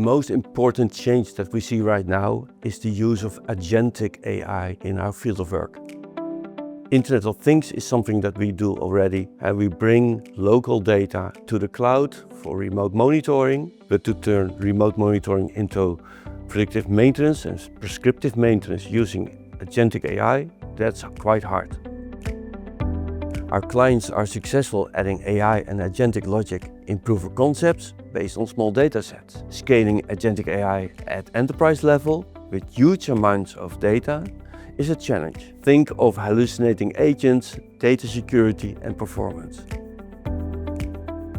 most important change that we see right now is the use of agentic AI in our field of work. Internet of Things is something that we do already, and we bring local data to the cloud for remote monitoring, but to turn remote monitoring into predictive maintenance and prescriptive maintenance using agentic AI, that's quite hard. Our clients are successful adding AI and agentic logic in proof of concepts based on small datasets. Scaling agentic AI at enterprise level with huge amounts of data is a challenge. Think of hallucinating agents, data security and performance.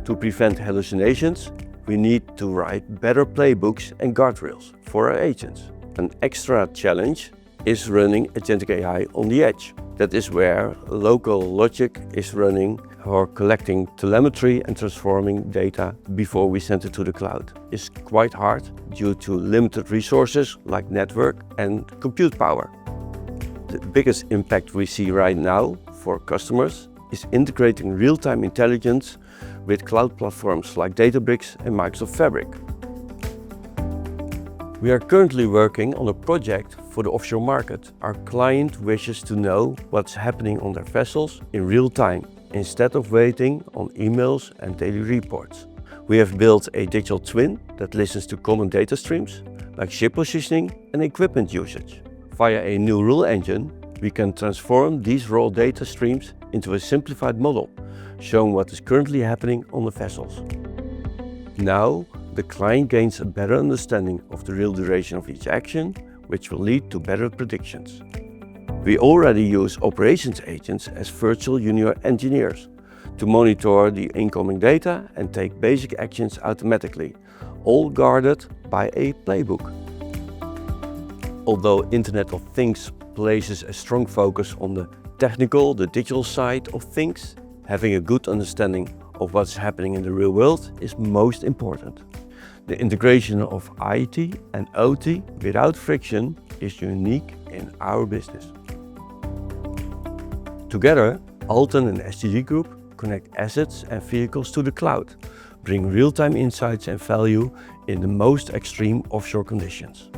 To prevent hallucinations, we need to write better playbooks and guardrails for our agents. An extra challenge is running agentic AI on the edge. That is where local logic is running or collecting telemetry and transforming data before we send it to the cloud. It's quite hard due to limited resources like network and compute power. The biggest impact we see right now for customers is integrating real-time intelligence with cloud platforms like Databricks and Microsoft Fabric. We are currently working on a project for the offshore market. Our client wishes to know what's happening on their vessels in real time, instead of waiting on emails and daily reports. We have built a digital twin that listens to common data streams, like ship positioning and equipment usage. Via a new rule engine, we can transform these raw data streams into a simplified model, showing what is currently happening on the vessels. Now, the client gains a better understanding of the real duration of each action, which will lead to better predictions. We already use operations agents as virtual junior engineers to monitor the incoming data and take basic actions automatically, all guarded by a playbook. Although Internet of Things places a strong focus on the technical, the digital side of things, having a good understanding of what's happening in the real world is most important. The integration of IT and OT without friction is unique in our business. Together, ALTEN and STG Group connect assets and vehicles to the cloud, bring real-time insights and value in the most extreme offshore conditions.